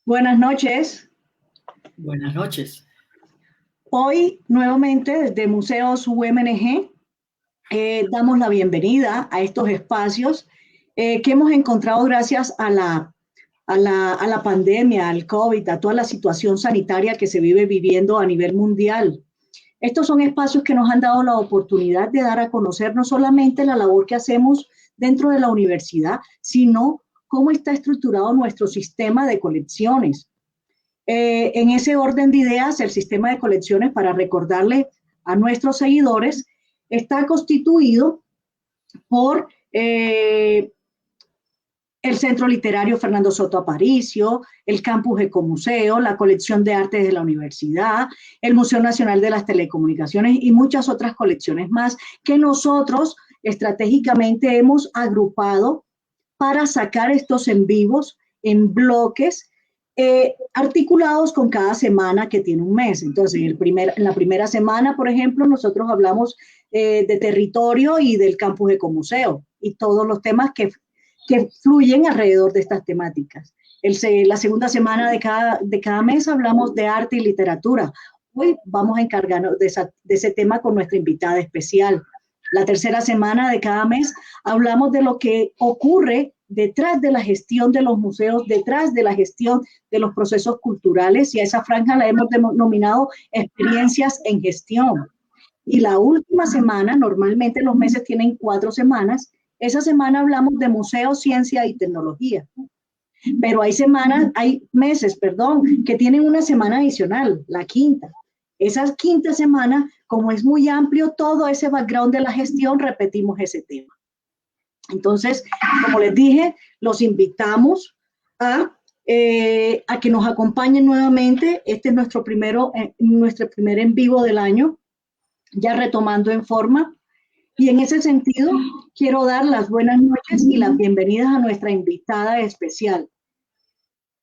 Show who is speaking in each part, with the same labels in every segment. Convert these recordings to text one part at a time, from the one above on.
Speaker 1: Buenas noches.
Speaker 2: Buenas noches.
Speaker 1: Hoy, nuevamente, desde Museos UMNG, damos la bienvenida a estos espacios que hemos encontrado gracias a la pandemia, al COVID, a toda la situación sanitaria que se vive viviendo a nivel mundial. Estos son espacios que nos han dado la oportunidad de dar a conocer no solamente la labor que hacemos dentro de la universidad, sino cómo está estructurado nuestro sistema de colecciones. En ese orden de ideas, el sistema de colecciones, para recordarle a nuestros seguidores, está constituido por el Centro Literario Fernando Soto Aparicio, el Campus Ecomuseo, la colección de artes de la universidad, el Museo Nacional de las Telecomunicaciones y muchas otras colecciones más que nosotros estratégicamente hemos agrupado para sacar estos en vivos en bloques articulados con cada semana que tiene un mes. Entonces, en la primera semana, por ejemplo, nosotros hablamos de territorio y del campus ecomuseo y todos los temas que fluyen alrededor de estas temáticas. La segunda semana de cada mes hablamos de arte y literatura. Hoy vamos a encargarnos de ese tema con nuestra invitada especial. La tercera semana de cada mes hablamos de lo que ocurre detrás de la gestión de los museos, detrás de la gestión de los procesos culturales, y a esa franja la hemos denominado experiencias en gestión. Y la última semana, normalmente los meses tienen 4 semanas, esa semana hablamos de museo, ciencia y tecnología. Pero hay meses, que tienen una semana adicional, la quinta. Esa quinta semana, como es muy amplio todo ese background de la gestión, repetimos ese tema. Entonces, como les dije, los invitamos a que nos acompañen nuevamente. Este es nuestro primer en vivo del año, ya retomando en forma. Y en ese sentido, quiero dar las buenas noches y las bienvenidas a nuestra invitada especial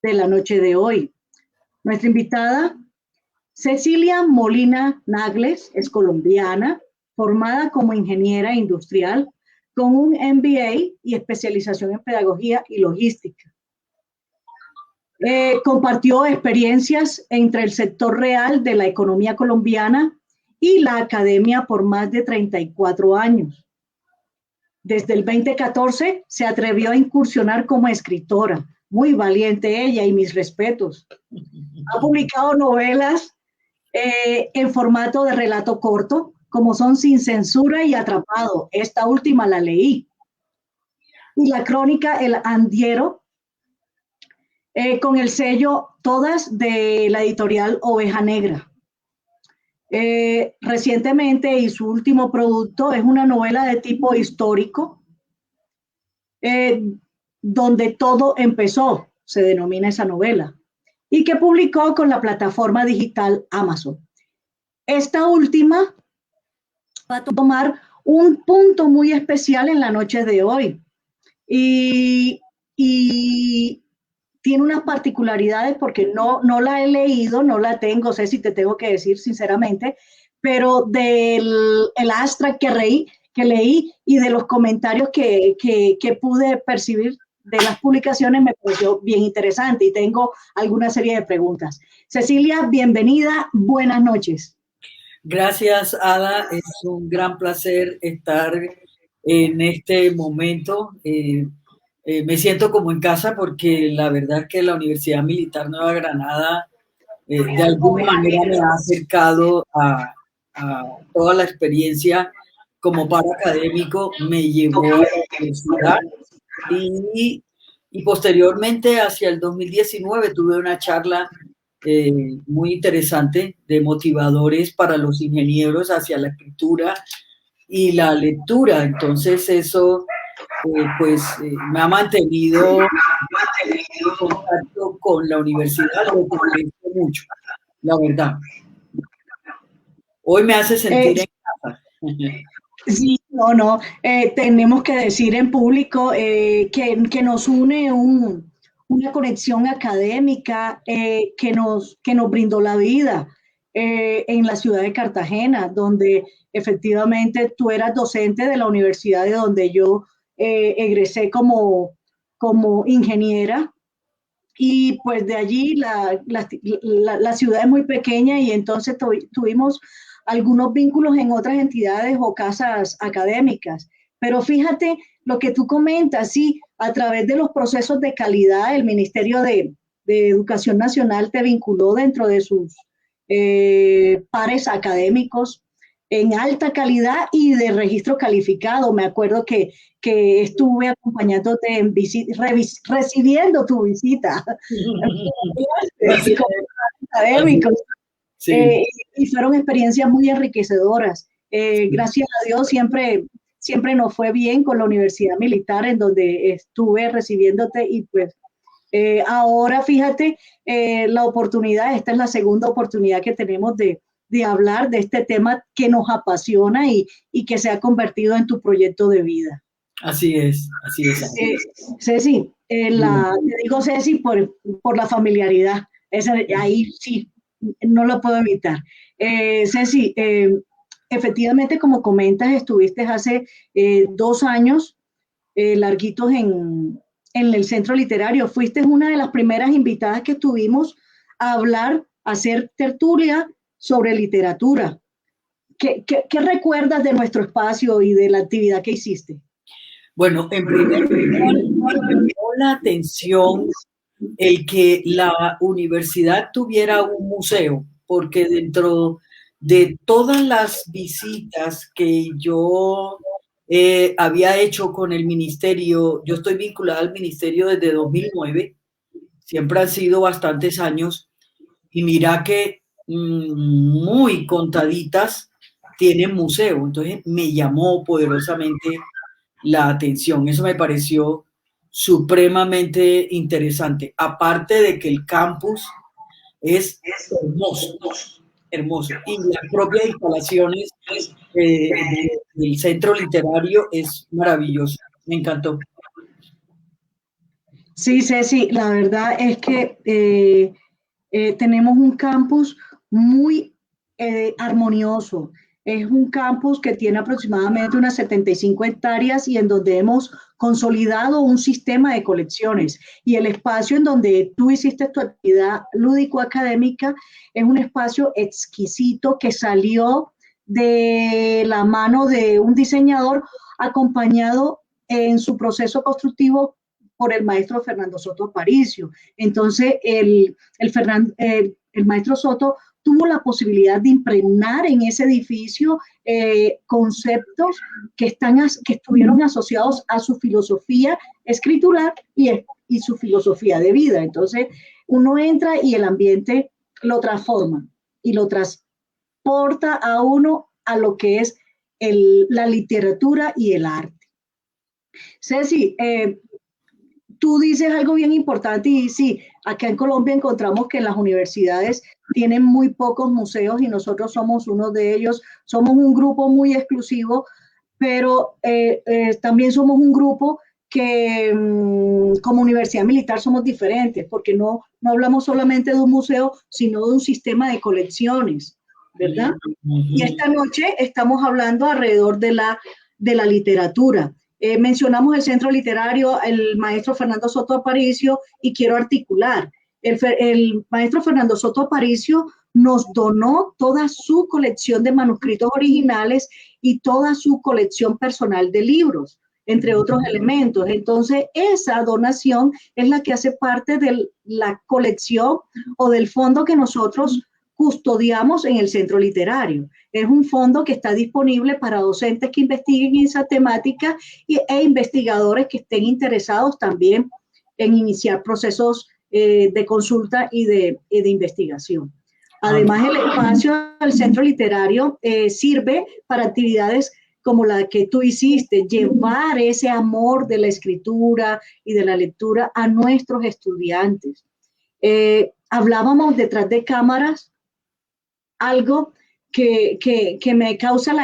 Speaker 1: de la noche de hoy. Nuestra invitada, Cecilia Molina Nagles, es colombiana, formada como ingeniera industrial, con un MBA y especialización en pedagogía y logística. Compartió experiencias entre el sector real de la economía colombiana y la academia por más de 34 años. Desde el 2014 se atrevió a incursionar como escritora. Muy valiente ella y mis respetos. Ha publicado novelas en formato de relato corto, como son Sin Censura y Atrapado. Esta última la leí. Y la crónica El Andiero, con el sello Todas de la editorial Oveja Negra. Recientemente, y su último producto es una novela de tipo histórico, donde todo empezó, se denomina esa novela, y que publicó con la plataforma digital Amazon. Esta última va a tomar un punto muy especial en la noche de hoy y tiene unas particularidades porque no la he leído, no la tengo, sé si te tengo que decir sinceramente, pero del abstract que leí y de los comentarios que pude percibir de las publicaciones me pareció bien interesante y tengo alguna serie de preguntas. Cecilia, bienvenida, buenas noches.
Speaker 2: Gracias, Ada. Es un gran placer estar en este momento. Me siento como en casa porque la verdad es que la Universidad Militar Nueva Granada de alguna manera me ha acercado a toda la experiencia como paro académico, me llevó a la universidad y posteriormente hacia el 2019 tuve una charla muy interesante de motivadores para los ingenieros hacia la escritura y la lectura. Entonces eso me ha mantenido en contacto con la universidad, lo que agradezco mucho, la verdad. Hoy me hace sentir en casa.
Speaker 1: Sí, tenemos que decir en público que nos une un una conexión académica que nos brindó la vida en la ciudad de Cartagena, donde efectivamente tú eras docente de la universidad de donde yo egresé como ingeniera. Y pues de allí la ciudad es muy pequeña y entonces tuvimos algunos vínculos en otras entidades o casas académicas. Pero fíjate lo que tú comentas, sí, a través de los procesos de calidad, el Ministerio de Educación Nacional te vinculó dentro de sus pares académicos en alta calidad y de registro calificado. Me acuerdo que estuve acompañándote en recibiendo tu visita académicos.
Speaker 2: Sí.
Speaker 1: Y fueron experiencias muy enriquecedoras. Gracias a Dios siempre nos fue bien con la Universidad Militar en donde estuve recibiéndote y pues ahora fíjate la oportunidad, esta es la segunda oportunidad que tenemos de hablar de este tema que nos apasiona y que se ha convertido en tu proyecto de vida.
Speaker 2: Así es, así es.
Speaker 1: Ceci, te digo Ceci por la familiaridad, ahí sí, no lo puedo evitar. Ceci, efectivamente, como comentas, estuviste hace 2 años larguitos en el centro literario. Fuiste una de las primeras invitadas que tuvimos a hablar, a hacer tertulia sobre literatura. ¿Qué recuerdas de nuestro espacio y de la actividad que hiciste?
Speaker 2: Bueno, en primer lugar, me llamó la atención el que la universidad tuviera un museo, porque dentro de todas las visitas que yo había hecho con el ministerio, yo estoy vinculada al ministerio desde 2009, siempre han sido bastantes años, y mira que muy contaditas tienen museo, entonces me llamó poderosamente la atención. Eso me pareció supremamente interesante. Aparte de que el campus es hermoso, hermoso. Y las propias instalaciones del centro literario es maravilloso. Me encantó.
Speaker 1: Sí, Ceci, la verdad es que tenemos un campus muy armonioso. Es un campus que tiene aproximadamente unas 75 hectáreas y en donde hemos consolidado un sistema de colecciones. Y el espacio en donde tú hiciste tu actividad lúdico-académica es un espacio exquisito que salió de la mano de un diseñador acompañado en su proceso constructivo por el maestro Fernando Soto Aparicio. Entonces, el maestro Soto tuvo la posibilidad de impregnar en ese edificio conceptos que estuvieron asociados a su filosofía escritural y su filosofía de vida. Entonces, uno entra y el ambiente lo transforma y lo transporta a uno a lo que es la literatura y el arte. Ceci, tú dices algo bien importante y sí, acá en Colombia encontramos que las universidades tienen muy pocos museos y nosotros somos uno de ellos. Somos un grupo muy exclusivo, pero también somos un grupo que como Universidad Militar somos diferentes, porque no hablamos solamente de un museo, sino de un sistema de colecciones, ¿verdad? Y esta noche estamos hablando alrededor de la literatura. Mencionamos el centro literario, el maestro Fernando Soto Aparicio, y quiero articular. El maestro Fernando Soto Aparicio nos donó toda su colección de manuscritos originales y toda su colección personal de libros, entre otros elementos. Entonces, esa donación es la que hace parte de la colección o del fondo que nosotros custodiamos en el centro literario. Es un fondo que está disponible para docentes que investiguen esa temática e investigadores que estén interesados también en iniciar procesos de consulta y de investigación. Además, el espacio del centro literario sirve para actividades como la que tú hiciste, llevar ese amor de la escritura y de la lectura a nuestros estudiantes. Hablábamos detrás de cámaras algo que me causa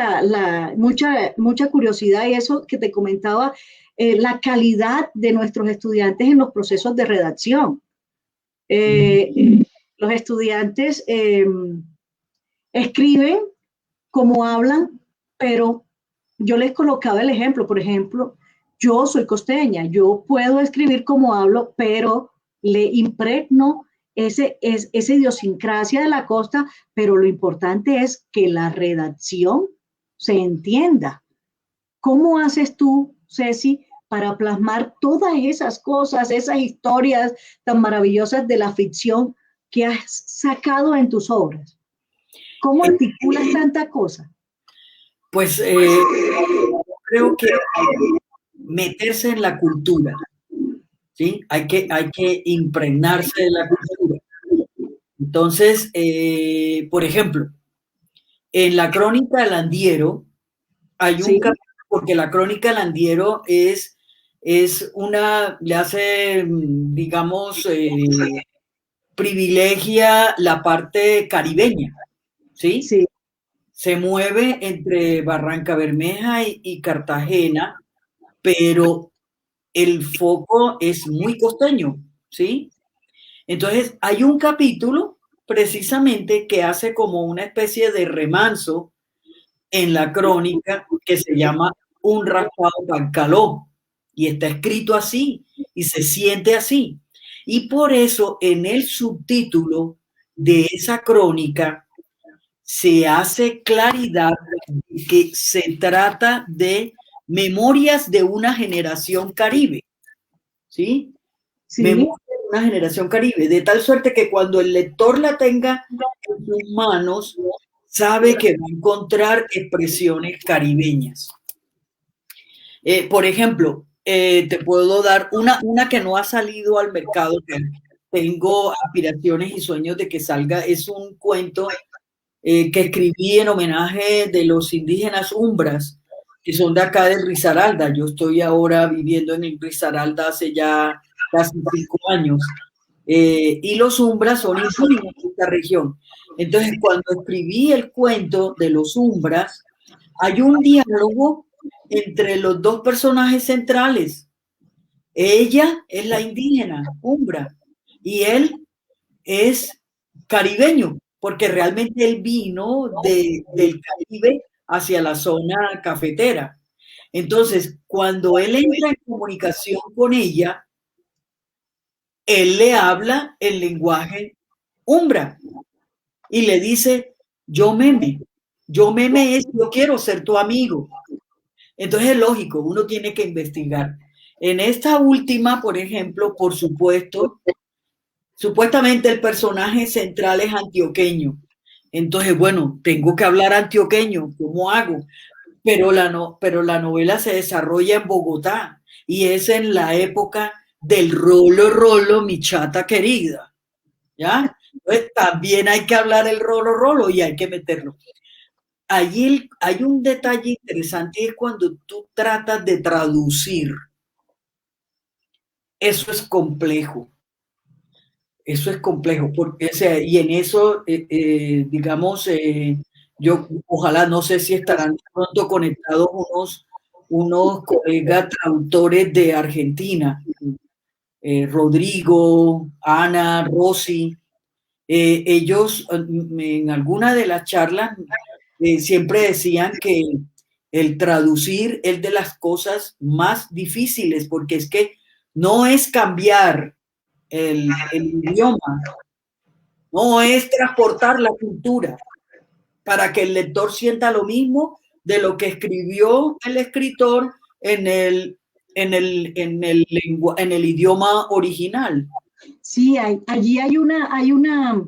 Speaker 1: mucha curiosidad, y eso que te comentaba, la calidad de nuestros estudiantes en los procesos de redacción. Los estudiantes escriben como hablan, pero yo les colocaba el ejemplo. Por ejemplo, yo soy costeña, yo puedo escribir como hablo, pero le impregno esa idiosincrasia de la costa, pero lo importante es que la redacción se entienda. ¿Cómo haces tú, Ceci, para plasmar todas esas cosas, esas historias tan maravillosas de la ficción que has sacado en tus obras? ¿Cómo articulas tanta cosa?
Speaker 2: Pues creo que meterse en la cultura, ¿sí? Hay que impregnarse de la cultura. Entonces, por ejemplo, en la Crónica del Andiero hay un capítulo, porque la Crónica del Andiero es le hace, digamos, privilegia la parte caribeña, ¿sí?
Speaker 1: Sí.
Speaker 2: Se mueve entre Barranca Bermeja y Cartagena, pero el foco es muy costeño, ¿sí? Entonces, hay un capítulo precisamente que hace como una especie de remanso en la crónica que se llama Un raspado Pancaló, y está escrito así, y se siente así. Y por eso en el subtítulo de esa crónica se hace claridad de que se trata de memorias de una generación caribe, ¿sí?
Speaker 1: Sí.
Speaker 2: Memorias de una generación caribe, de tal suerte que cuando el lector la tenga en sus manos, sabe que va a encontrar expresiones caribeñas. Por ejemplo, te puedo dar una que no ha salido al mercado, que tengo aspiraciones y sueños de que salga, es un cuento que escribí en homenaje de los indígenas umbras, que son de acá de Risaralda. Yo estoy ahora viviendo en el Risaralda hace ya casi 5 años. Y los umbras son indígenas de esta región. Entonces, cuando escribí el cuento de los umbras, hay un diálogo entre los dos personajes centrales. Ella es la indígena umbra y él es caribeño, porque realmente él vino del Caribe hacia la zona cafetera. Entonces, cuando él entra en comunicación con ella, él le habla el lenguaje umbra y le dice, yo meme es, yo quiero ser tu amigo. Entonces es lógico, uno tiene que investigar. En esta última, por ejemplo, por supuesto, supuestamente el personaje central es antioqueño. Entonces, bueno, tengo que hablar antioqueño, ¿cómo hago? Pero la novela se desarrolla en Bogotá y es en la época del rolo, rolo, mi chata querida, ¿ya? Entonces, también hay que hablar el rolo, rolo y hay que meterlo. Allí hay un detalle interesante y es cuando tú tratas de traducir. Eso es complejo. Eso es complejo, porque, o sea, y en eso, digamos, yo ojalá, no sé si estarán pronto conectados unos colegas traductores de Argentina, Rodrigo, Ana, Rosy. Ellos en alguna de las charlas siempre decían que el traducir es de las cosas más difíciles, porque es que no es cambiar el idioma, no es transportar la cultura para que el lector sienta lo mismo de lo que escribió el escritor en el idioma original.
Speaker 1: Sí, allí hay una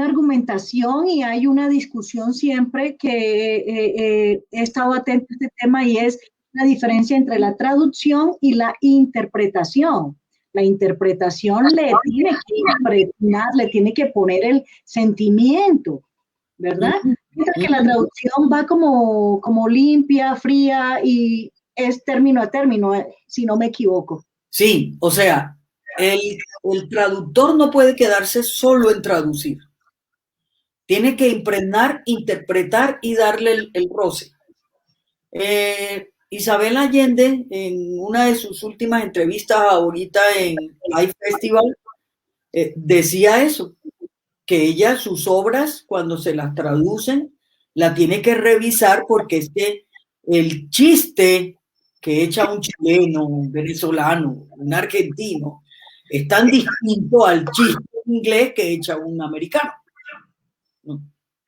Speaker 1: argumentación y hay una discusión siempre que he estado atento a este tema, y es la diferencia entre la traducción y la interpretación. La interpretación le tiene que impregnar, le tiene que poner el sentimiento, ¿verdad? Mientras que la traducción va como limpia, fría y es término a término, si no me equivoco.
Speaker 2: Sí, o sea, el traductor no puede quedarse solo en traducir. Tiene que impregnar, interpretar y darle el roce. Isabel Allende, en una de sus últimas entrevistas ahorita en Live Festival, decía eso, que ella sus obras, cuando se las traducen, la tiene que revisar porque es que el chiste que echa un chileno, un venezolano, un argentino, es tan distinto al chiste inglés que echa un americano. No,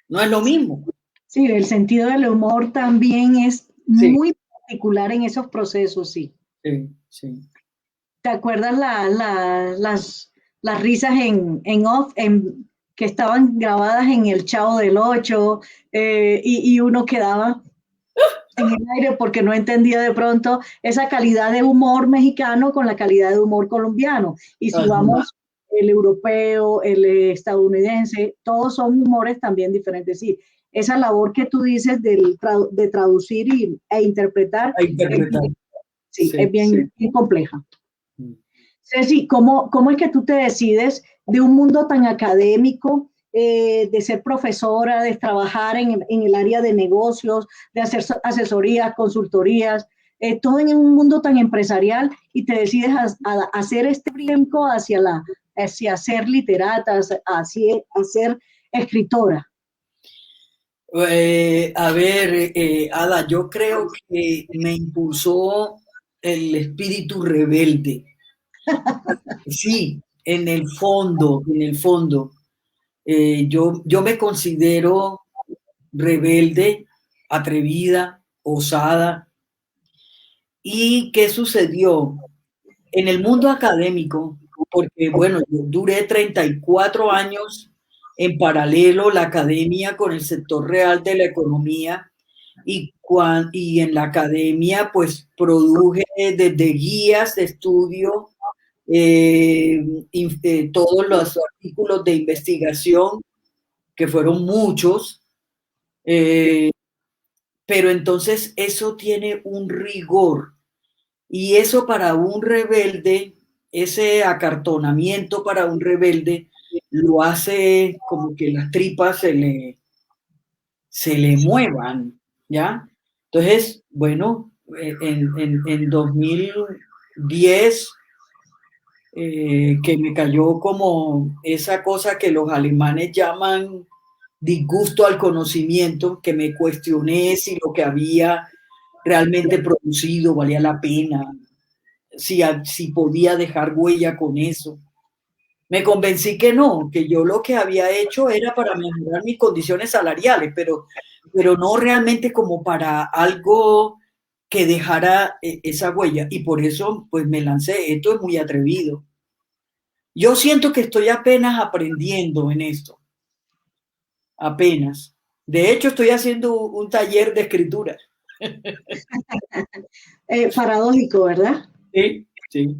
Speaker 2: no es lo mismo.
Speaker 1: Sí, el sentido del humor también es
Speaker 2: Sí,
Speaker 1: muy particular en esos procesos, sí.
Speaker 2: sí, sí.
Speaker 1: ¿Te acuerdas las risas en off que estaban grabadas en el Chavo del Ocho y uno quedaba en el aire porque no entendía de pronto esa calidad de humor mexicano con la calidad de humor colombiano? Y si
Speaker 2: Ajá.
Speaker 1: vamos, el europeo, el estadounidense, todos son humores también diferentes. Sí, esa labor que tú dices de traducir e interpretar,
Speaker 2: A interpretar.
Speaker 1: sí,
Speaker 2: Sí,
Speaker 1: es bien, bien compleja.
Speaker 2: sí.
Speaker 1: Ceci, ¿cómo es que tú te decides de un mundo tan académico, de ser profesora, de trabajar en el área de negocios, de hacer asesorías, consultorías, todo en un mundo tan empresarial y te decides a hacer este brinco hacia ser literata, hacia ser escritora?
Speaker 2: A ver, Ada, yo creo que me impulsó el espíritu rebelde. Sí, en el fondo, yo me considero rebelde, atrevida, osada. ¿Y qué sucedió? En el mundo académico, porque bueno, yo duré 34 años en paralelo la academia con el sector real de la economía y en la academia pues produje desde guías de estudio, todos los artículos de investigación, que fueron muchos, eh, pero entonces eso tiene un rigor y eso para un rebelde, ese acartonamiento para un rebelde lo hace como que las tripas se le muevan, ¿ya? Entonces, bueno, en 2010, que me cayó como esa cosa que los alemanes llaman disgusto al conocimiento, que me cuestioné si lo que había realmente producido valía la pena, si podía dejar huella con eso. Me convencí que no, que yo lo que había hecho era para mejorar mis condiciones salariales, pero no realmente como para algo que dejara esa huella. Y por eso, pues me lancé. Esto es muy atrevido. Yo siento que estoy apenas aprendiendo en esto, apenas. De hecho, estoy haciendo un taller de escritura.
Speaker 1: Paradójico, ¿verdad?
Speaker 2: Sí, sí.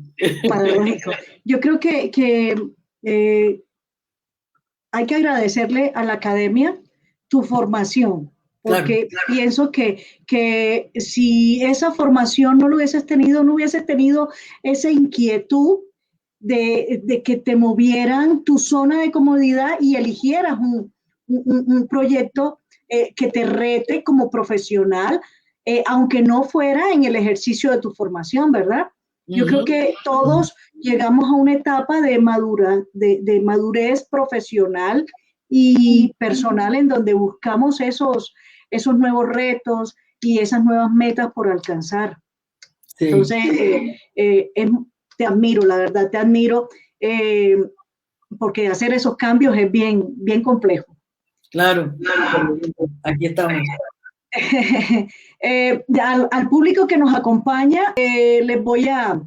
Speaker 1: Paradójico. Yo creo que eh, hay que agradecerle a la academia tu formación,
Speaker 2: Claro,
Speaker 1: porque pienso que si esa formación no lo hubieses tenido, no hubieses tenido esa inquietud de que te movieran tu zona de comodidad y eligieras un proyecto que te rete como profesional, aunque no fuera en el ejercicio de tu formación, ¿verdad? Yo creo que todos llegamos a una etapa de madurez profesional y personal en donde buscamos esos nuevos retos y esas nuevas metas por alcanzar.
Speaker 2: sí,
Speaker 1: Entonces, te admiro, la verdad, te admiro, eh, porque hacer esos cambios es bien, bien complejo.
Speaker 2: claro. Aquí estamos.
Speaker 1: Al público que nos acompaña, les voy a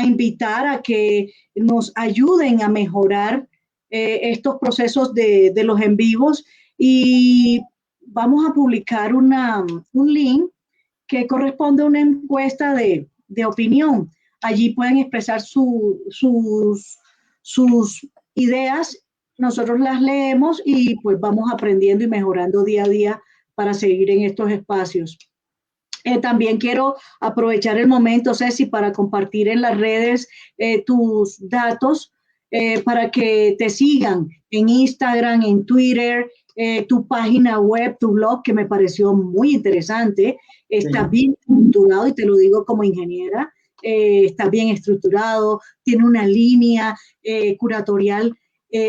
Speaker 1: invitar a que nos ayuden a mejorar estos procesos de los en vivos y vamos a publicar un link que corresponde a una encuesta de opinión. Allí pueden expresar sus ideas, nosotros las leemos y pues vamos aprendiendo y mejorando día a día para seguir en estos espacios. También quiero aprovechar el momento, Ceci, para compartir en las redes tus datos para que te sigan en Instagram, en Twitter tu página web, tu blog, que me pareció muy interesante. Está
Speaker 2: Sí.
Speaker 1: bien estructurado, y te lo digo como ingeniera, está bien estructurado, tiene una línea curatorial,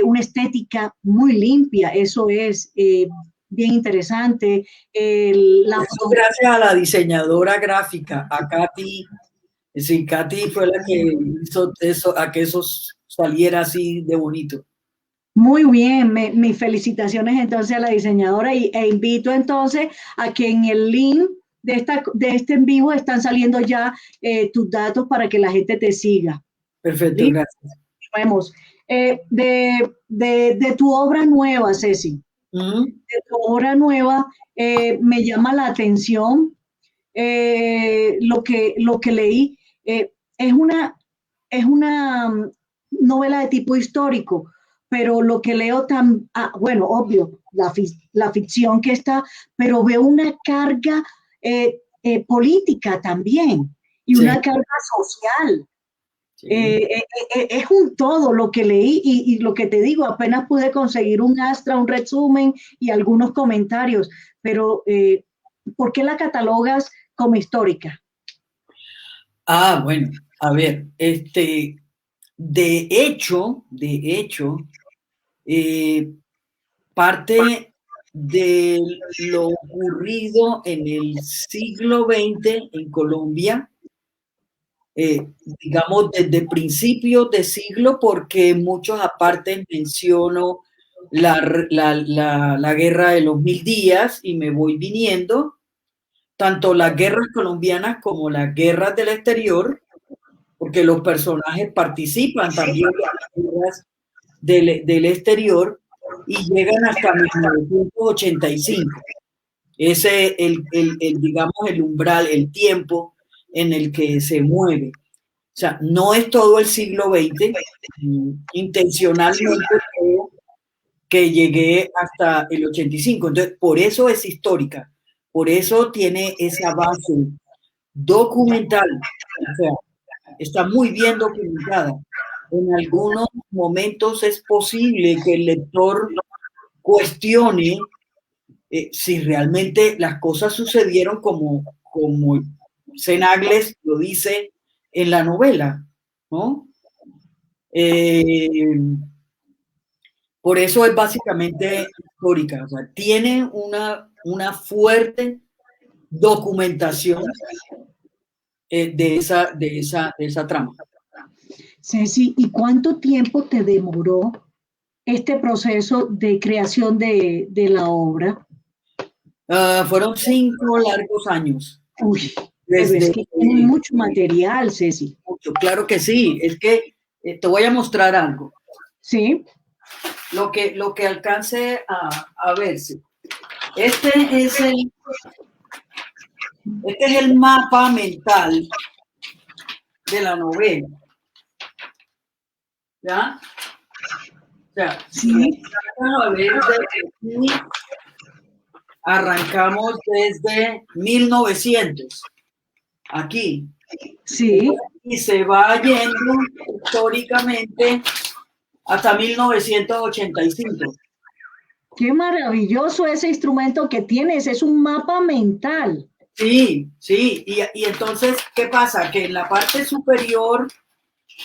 Speaker 1: una estética muy limpia, eso es bien interesante. La
Speaker 2: Eso gracias a la diseñadora gráfica, a Katy. Sí, Katy fue la que hizo eso, a que eso saliera así de bonito.
Speaker 1: Muy bien, mis felicitaciones entonces a la diseñadora e invito entonces a que en el link de este en vivo están saliendo ya tus datos para que la gente te siga.
Speaker 2: Perfecto,
Speaker 1: ¿Listo?
Speaker 2: gracias.
Speaker 1: Vemos. De tu obra nueva, Ceci, de tu obra nueva, me llama la atención lo que leí. Es es una novela de tipo histórico, pero lo que leo tan, bueno, obvio, la ficción que está, pero veo una carga política también y
Speaker 2: Sí,
Speaker 1: una carga social.
Speaker 2: sí.
Speaker 1: Es un todo lo que leí y lo que te digo, apenas pude conseguir un astra, un resumen y algunos comentarios, pero ¿por qué la catalogas como histórica?
Speaker 2: Ah, bueno, a ver, de hecho, eh, parte de lo ocurrido en el siglo XX en Colombia, digamos desde principios de siglo, porque en muchos apartes menciono la guerra de los 1000 días y me voy viniendo, tanto las guerras colombianas como las guerras del exterior, porque los personajes participan también en las guerras del exterior y llegan hasta 1985. Ese es digamos, el umbral, el tiempo en el que se mueve. O sea, no es todo el siglo XX. Intencionalmente creo que llegué hasta el 85. Entonces, por eso es histórica. Por eso tiene esa base documental. O sea, está muy bien documentada. En algunos momentos es posible que el lector cuestione si realmente las cosas sucedieron como Senagles lo dice en la novela, ¿no? Eh, por eso es básicamente histórica, o sea, tiene una fuerte documentación de esa trama.
Speaker 1: Ceci, ¿y cuánto tiempo te demoró este proceso de creación de la obra?
Speaker 2: Fueron 5 largos años.
Speaker 1: Uy, pero es
Speaker 2: Desde
Speaker 1: que tienen mucho material, Ceci.
Speaker 2: mucho, claro que sí, es que te voy a mostrar algo.
Speaker 1: ¿Sí?
Speaker 2: Lo que alcance a verse. Este es el, este es el mapa mental de la novela. ¿Ya? O sea, si
Speaker 1: Sí,
Speaker 2: a ver desde aquí, arrancamos desde 1900, aquí,
Speaker 1: sí.
Speaker 2: y se va yendo históricamente hasta 1985.
Speaker 1: Qué maravilloso ese instrumento que tienes, es un mapa mental.
Speaker 2: Sí, sí, y entonces, ¿qué pasa? Que en la parte superior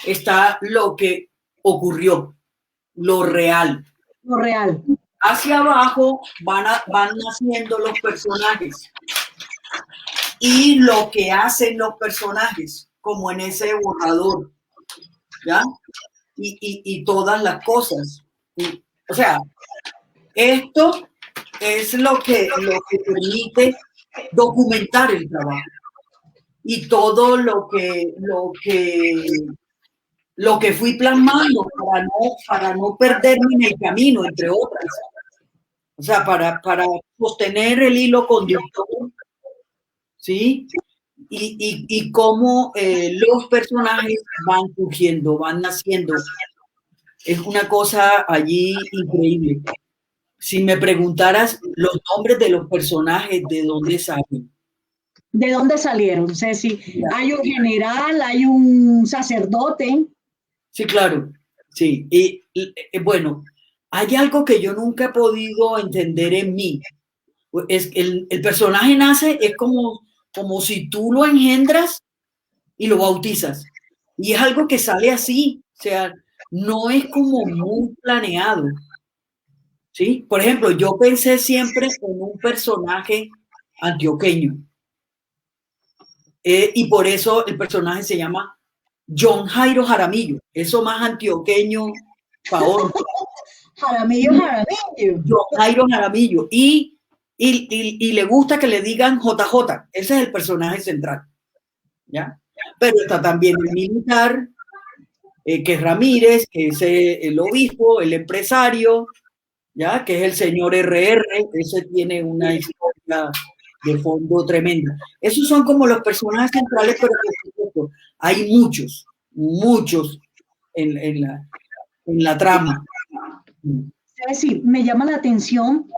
Speaker 2: está lo que ocurrió, lo real.
Speaker 1: Lo real.
Speaker 2: Hacia abajo van naciendo los personajes y lo que hacen los personajes, como en ese borrador, ¿ya? Y todas las cosas. O sea, esto es lo que permite documentar el trabajo y todo lo que fui plasmando para no perderme en el camino, entre otras. O sea, para sostener el hilo conductor, ¿sí? Y cómo los personajes van surgiendo, van naciendo. Es una cosa allí increíble. Si me preguntaras los nombres de los personajes, ¿de dónde salen?
Speaker 1: ¿De dónde salieron, Ceci?
Speaker 2: Mira,
Speaker 1: Hay un general, hay un sacerdote.
Speaker 2: sí, claro, sí. Bueno, hay algo que yo nunca he podido entender en mí. Es el personaje nace, es como si tú lo engendras y lo bautizas. Y es algo que sale así, o sea, no es como muy planeado, ¿sí? Por ejemplo, yo pensé siempre en un personaje antioqueño, y por eso el personaje se llama John Jairo Jaramillo, eso más antioqueño, Paolo.
Speaker 1: Jaramillo, Jaramillo.
Speaker 2: John Jairo Jaramillo, y le gusta que le digan JJ, ese es el personaje central, ¿ya? Pero está también el militar, que es Ramírez, que es el obispo, el empresario, ¿ya? Que es el señor RR, ese tiene una historia de fondo tremenda. Esos son como los personajes centrales, pero hay muchos, muchos en la trama.
Speaker 1: Es decir, me llama la atención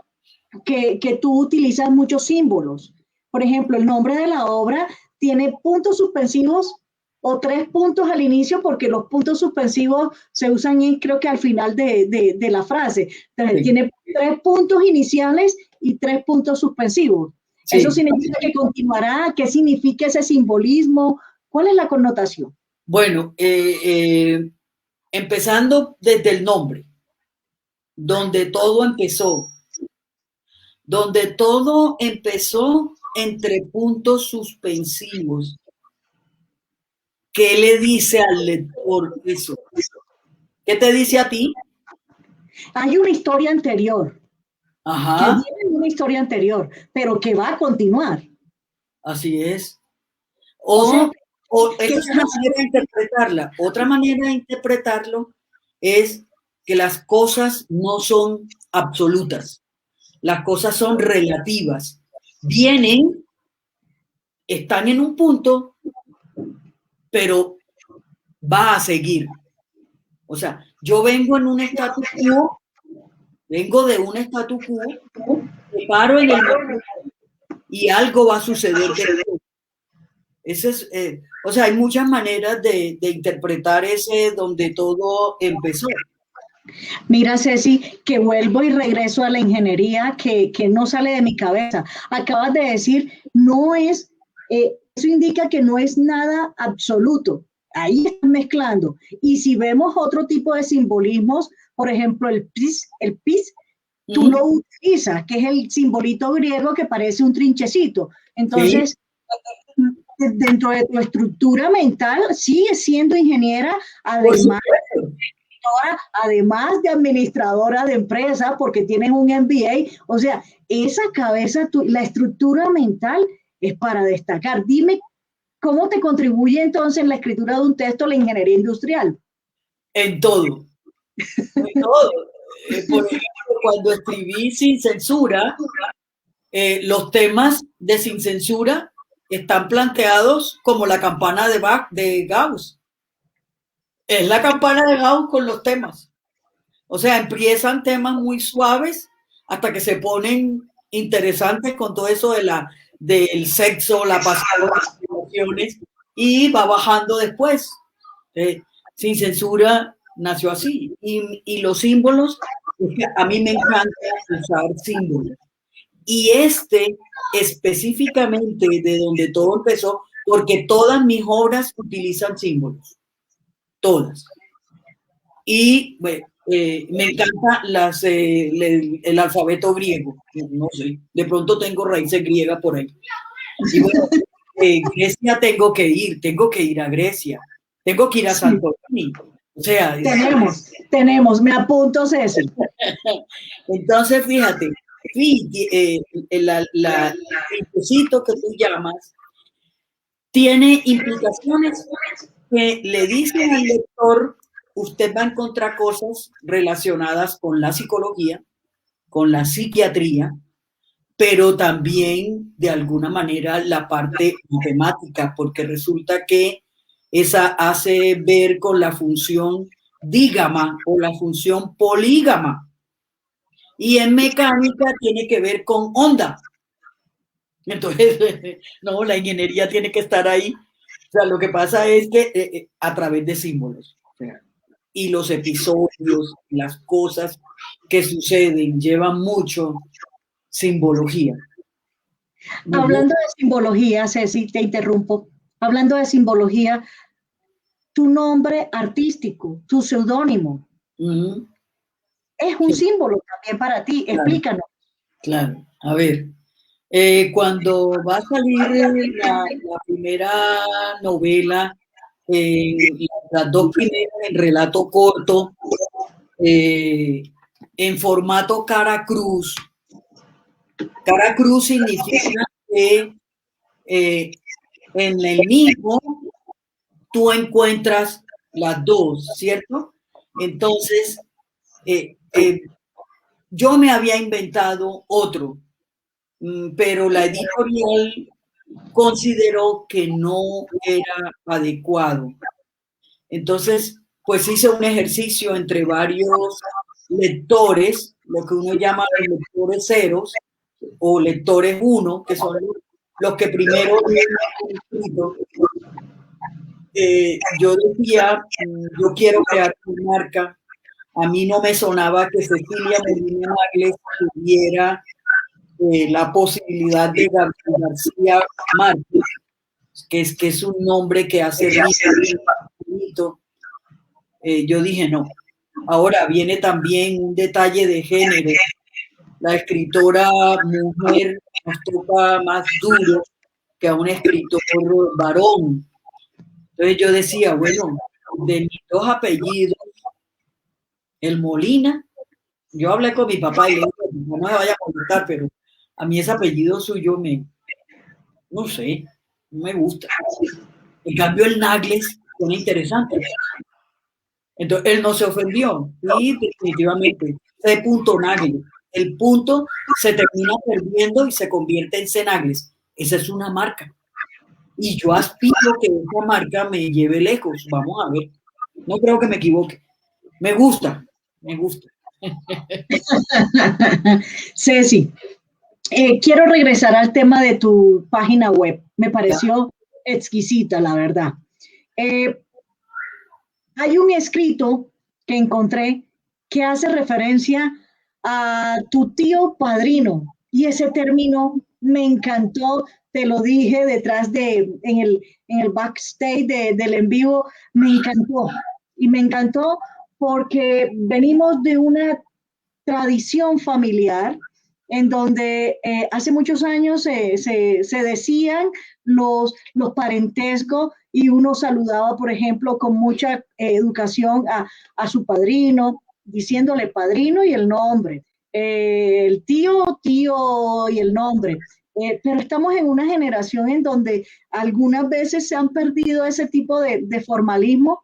Speaker 1: que tú utilizas muchos símbolos. Por ejemplo, el nombre de la obra tiene puntos suspensivos o 3 puntos al inicio, porque los puntos suspensivos se usan, creo que al final de la frase. Entonces,
Speaker 2: Sí.
Speaker 1: tiene 3 puntos iniciales y 3 puntos suspensivos.
Speaker 2: Sí.
Speaker 1: ¿Eso significa que continuará? ¿Qué significa ese simbolismo? ¿Cuál es la connotación?
Speaker 2: Bueno, empezando desde el nombre, donde todo empezó entre puntos suspensivos. ¿Qué le dice al lector eso? ¿Qué te dice a ti?
Speaker 1: Hay una historia anterior, que
Speaker 2: Ajá,
Speaker 1: viene una historia anterior, pero que va a continuar.
Speaker 2: así es.
Speaker 1: O sea,
Speaker 2: O esa es una manera de interpretarla. Otra manera de interpretarlo es que las cosas no son absolutas. Las cosas son relativas. Vienen, están en un punto, pero va a seguir. O sea, yo vengo en un status quo, vengo de un status quo, me paro en el momento y algo va a suceder después. Ese es, o sea, hay muchas maneras de interpretar ese donde todo empezó.
Speaker 1: mira, Ceci, que vuelvo y regreso a la ingeniería que no sale de mi cabeza. Acabas de decir, no es, eso indica que no es nada absoluto. Ahí estás mezclando. Y si vemos otro tipo de simbolismos, por ejemplo, el pis, tú lo utilizas, que es el simbolito griego que parece un trinchecito.
Speaker 2: Sí,
Speaker 1: Entonces, dentro de tu estructura mental, sigues siendo ingeniera,
Speaker 2: por
Speaker 1: además
Speaker 2: supuesto.
Speaker 1: además de administradora de empresa, porque tienes un MBA. O sea, esa cabeza, la estructura mental es para destacar. Dime, ¿cómo te contribuye entonces en la escritura de un texto la ingeniería industrial?
Speaker 2: En todo, en todo. Por ejemplo, cuando escribí Sin Censura, los temas de Sin Censura están planteados como la campana de Gauss. Es la campana de Gauss con los temas. O sea, empiezan temas muy suaves hasta que se ponen interesantes con todo eso del sexo, la pasión, las emociones, y va bajando después. Sin Censura nació así. Y los símbolos, a mí me encanta usar símbolos. Y específicamente de donde todo empezó, porque todas mis obras utilizan símbolos, todas. Y bueno, me encanta el alfabeto griego, no sé, de pronto tengo raíces griegas por ahí. Y bueno, Grecia tengo que ir a Grecia, tengo que ir a
Speaker 1: Sí,
Speaker 2: Santorini. O sea,
Speaker 1: tenemos, me apunto, Ceci.
Speaker 2: entonces fíjate, el cosito que tú llamas tiene implicaciones que le dicen al lector, usted va a encontrar cosas relacionadas con la psicología, con la psiquiatría, pero también de alguna manera la parte matemática, porque resulta que esa hace ver con la función dígama o la función polígama. Y en mecánica tiene que ver con onda. Entonces, no, la ingeniería tiene que estar ahí. O sea, lo que pasa es que a través de símbolos. O sea, y los episodios, las cosas que suceden llevan mucho simbología.
Speaker 1: Hablando de simbología, Ceci, te interrumpo. Hablando de simbología, tu nombre artístico, tu seudónimo, es un símbolo también para ti.
Speaker 2: Claro,
Speaker 1: explícanos.
Speaker 2: claro. A ver, cuando va a salir la primera novela, las dos primeras en relato corto, en formato cara cruz. Cara cruz significa que en el mismo tú encuentras las dos, ¿cierto? Entonces, yo me había inventado otro, pero la editorial consideró que no era adecuado. Entonces, pues hice un ejercicio entre varios lectores, lo que uno llama los lectores ceros o lectores 1, que son los que primero leen el escrito. Yo decía, yo quiero crear una marca. A mí no me sonaba que Cecilia Molina Mangles tuviera la posibilidad de García Márquez, que es un nombre que hace bonito. Yo dije no. Ahora viene también un detalle de género. La escritora mujer nos toca más duro que a un escritor varón. Entonces yo decía, bueno, de mis dos apellidos, el Molina, yo hablé con mi papá y le dije, no me vaya a contestar, pero a mí ese apellido suyo no sé, no me gusta. En cambio el Nagles suena interesante. Entonces él no se ofendió y definitivamente C. Nagles. El punto se termina perdiendo y se convierte en C. Nagles. Esa es una marca. Y yo aspiro que esa marca me lleve lejos. Vamos a ver. No creo que me equivoque. Me gusta, me gusta.
Speaker 1: Ceci, quiero regresar al tema de tu página web. Me pareció exquisita, la verdad. Hay un escrito que encontré que hace referencia a tu tío padrino y ese término me encantó, te lo dije detrás en el backstage del en vivo, me encantó. Y me encantó porque venimos de una tradición familiar en donde hace muchos años se decían los parentescos y uno saludaba, por ejemplo, con mucha educación a su padrino, diciéndole padrino y el nombre, el tío, tío y el nombre. Pero estamos en una generación en donde algunas veces se han perdido ese tipo de formalismo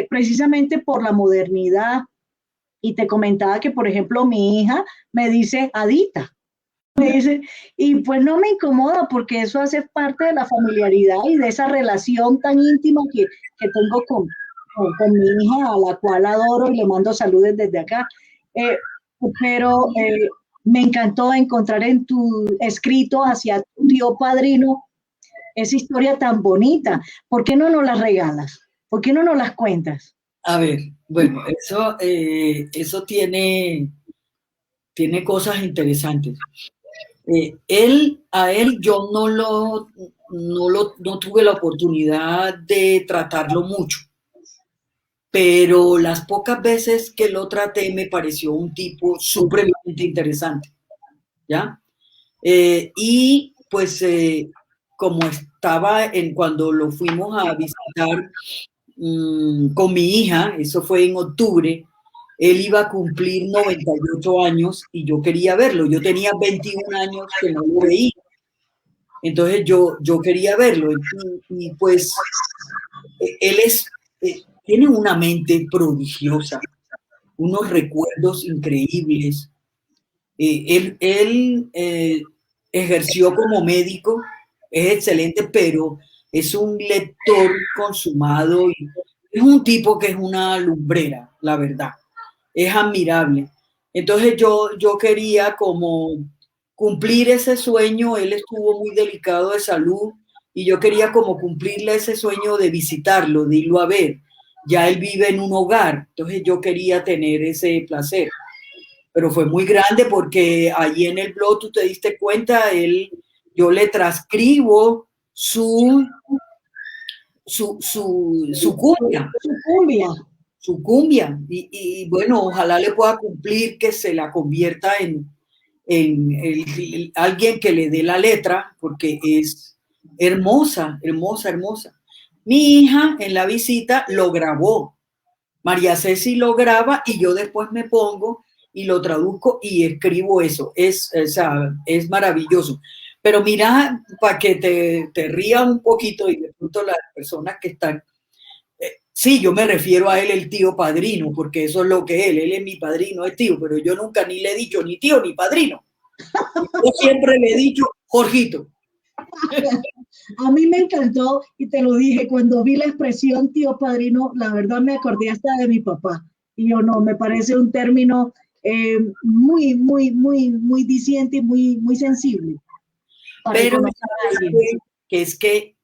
Speaker 1: precisamente por la modernidad. Y te comentaba que, por ejemplo, mi hija me dice Adita. Me dice, y pues no me incomoda porque eso hace parte de la familiaridad y de esa relación tan íntima que tengo con mi hija, a la cual adoro y le mando saludos desde acá. Pero me encantó encontrar en tu escrito hacia tu tío padrino esa historia tan bonita. ¿Por qué no nos las regalas? ¿Por qué no nos las cuentas?
Speaker 2: A ver, bueno, eso tiene cosas interesantes. A él yo no tuve la oportunidad de tratarlo mucho, pero las pocas veces que lo traté me pareció un tipo supremamente interesante, ¿ya? Y pues como estaba cuando lo fuimos a visitar con mi hija, eso fue en octubre, él iba a cumplir 98 años y yo quería verlo. Yo tenía 21 años que no lo veía. Entonces yo quería verlo. Y pues él tiene una mente prodigiosa, unos recuerdos increíbles. Él ejerció como médico, es excelente, pero es un lector consumado y es un tipo que es una lumbrera, la verdad. Es admirable. Entonces yo quería como cumplir ese sueño. Él estuvo muy delicado de salud y yo quería como cumplirle ese sueño de visitarlo, de irlo a ver. ya él vive en un hogar, entonces yo quería tener ese placer, pero fue muy grande porque allí en el blog tú te diste cuenta, yo le transcribo su cumbia.
Speaker 1: Su cumbia.
Speaker 2: Su cumbia. Y bueno, ojalá le pueda cumplir que se la convierta en alguien que le dé la letra, porque es hermosa, hermosa, hermosa. Mi hija en la visita lo grabó. María Ceci lo graba y yo después me pongo y lo traduzco y escribo eso. O sea, es maravilloso. Pero mira, para que te rías un poquito y de pronto las personas que están... sí, yo me refiero a él el tío padrino, porque eso es lo que él es mi padrino, es tío, pero yo nunca ni le he dicho ni tío ni padrino. Yo siempre le he dicho Jorgito.
Speaker 1: A mí me encantó y te lo dije, cuando vi la expresión tío padrino, la verdad me acordé hasta de mi papá. Y yo no, me parece un término muy diciente y muy sensible.
Speaker 2: Pero que es que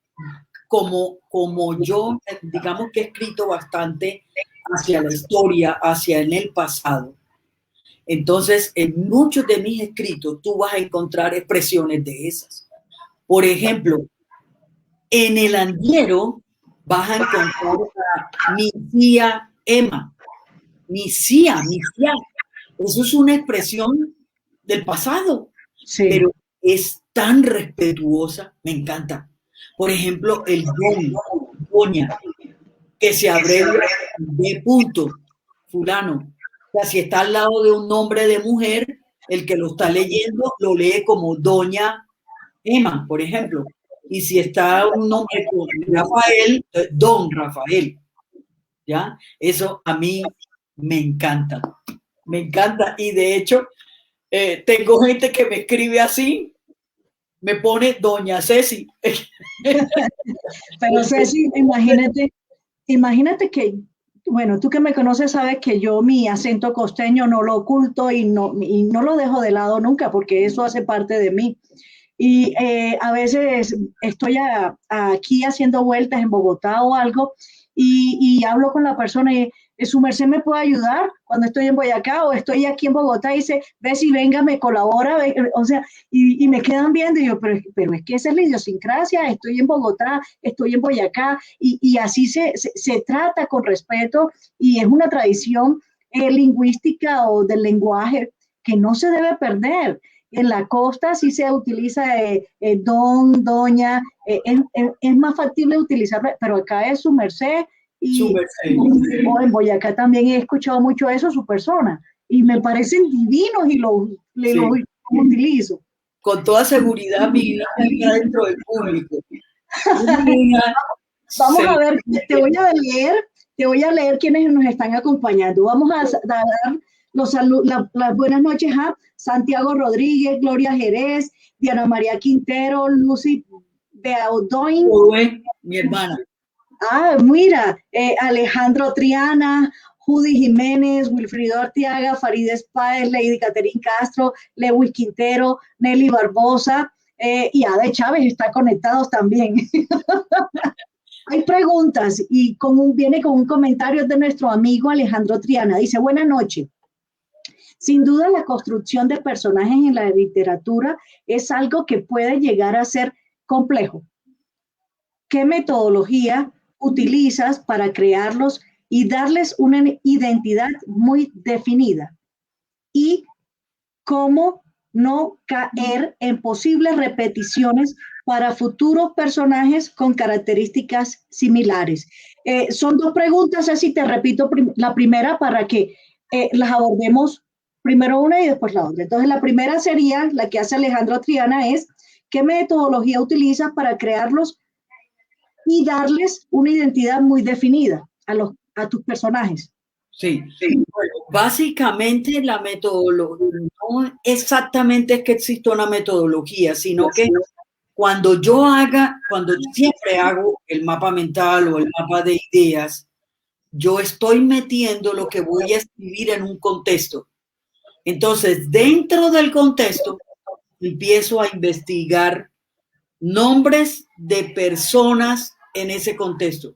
Speaker 2: como yo, digamos que he escrito bastante hacia la historia, hacia en el pasado, entonces en muchos de mis escritos tú vas a encontrar expresiones de esas. Por ejemplo, en el Andiero vas a encontrar a mi tía Emma, mi tía. Eso es una expresión del pasado,
Speaker 1: sí.
Speaker 2: Pero es tan respetuosa, me encanta. Por ejemplo, el doña, que se abrevia de punto, fulano. O sea, si está al lado de un nombre de mujer, el que lo está leyendo lo lee como doña Emma, por ejemplo. Y si está un nombre con Rafael, don Rafael. ¿Ya? Eso a mí me encanta. Me encanta. Y de hecho, tengo gente que me escribe así, me pone doña Ceci.
Speaker 1: Pero Ceci, imagínate que, bueno, tú que me conoces sabes que yo mi acento costeño no lo oculto y no lo dejo de lado nunca porque eso hace parte de mí. Y a veces estoy aquí haciendo vueltas en Bogotá o algo y hablo con la persona y su merced me puede ayudar cuando estoy en Boyacá o estoy aquí en Bogotá y dice, ve si venga, me colabora, o sea, y me quedan viendo y yo, pero es que esa es la idiosincrasia, estoy en Bogotá, estoy en Boyacá y así se trata con respeto y es una tradición lingüística o del lenguaje que no se debe perder. En la costa sí se utiliza don, doña, es más factible utilizarlo, pero acá es su merced y o en Boyacá también he escuchado mucho eso, su persona, y me parecen divinos y los utilizo.
Speaker 2: Con toda seguridad, mi hija está dentro del público.
Speaker 1: Vamos a ver, te voy a leer quienes nos están acompañando. Vamos a dar las buenas noches a Santiago Rodríguez, Gloria Jerez, Diana María Quintero, Lucy Beaudoin.
Speaker 2: Mi hermana.
Speaker 1: Ah, mira, Alejandro Triana, Judy Jiménez, Wilfrido Arteaga, Farideh Páez, Lady Caterín Castro, Lewis Quintero, Nelly Barbosa y Ade Chávez está conectados también. Hay preguntas y viene con un comentario de nuestro amigo Alejandro Triana. Dice, buenas noches. Sin duda, la construcción de personajes en la literatura es algo que puede llegar a ser complejo. ¿Qué metodología utilizas para crearlos y darles una identidad muy definida? Y cómo no caer en posibles repeticiones para futuros personajes con características similares. Son dos preguntas, así te repito la primera para que las abordemos primero una y después la otra. Entonces, la primera sería, la que hace Alejandro Triana, es ¿qué metodología utilizas para crearlos y darles una identidad muy definida a tus personajes?
Speaker 2: Sí. Bueno, básicamente la metodología, no exactamente es que exista una metodología, sino que cuando siempre hago el mapa mental o el mapa de ideas, yo estoy metiendo lo que voy a escribir en un contexto. Entonces, dentro del contexto, empiezo a investigar nombres de personas en ese contexto.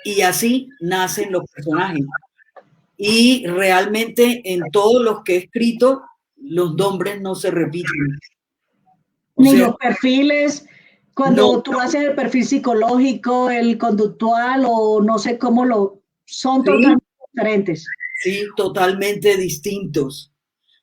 Speaker 2: y así nacen los personajes. Y realmente en todos los que he escrito, los nombres no se repiten. O
Speaker 1: Ni
Speaker 2: sea,
Speaker 1: los perfiles,
Speaker 2: no,
Speaker 1: cuando tú haces el perfil psicológico, el conductual o no sé cómo lo son
Speaker 2: sí,
Speaker 1: totalmente diferentes.
Speaker 2: sí, totalmente distintos.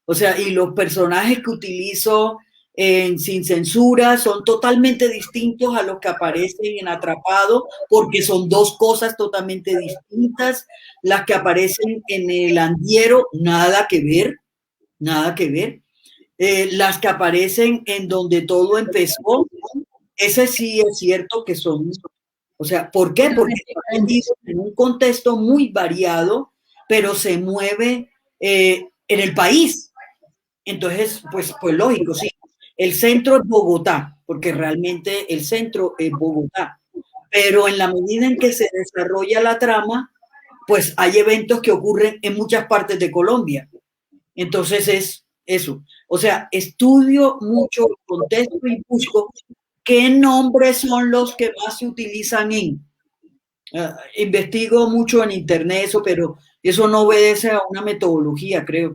Speaker 2: O sea, y los personajes que utilizo en Sin Censura son totalmente distintos a los que aparecen en Atrapado, porque son dos cosas totalmente distintas. Las que aparecen en El Andiero, nada que ver, nada que ver. Las que aparecen en Donde Todo Empezó, ese sí es cierto que son, o sea, ¿por qué? Porque
Speaker 1: Totalmente
Speaker 2: está
Speaker 1: diferentes.
Speaker 2: metido en un contexto muy variado, pero se mueve en el país. Entonces, pues lógico, sí. El centro es Bogotá, porque realmente el centro es Bogotá. Pero en la medida en que se desarrolla la trama, pues hay eventos que ocurren en muchas partes de Colombia. Entonces es eso. O sea, estudio mucho el contexto y busco qué nombres son los que más se utilizan en. Investigo mucho en internet eso, pero eso no obedece a una metodología, creo.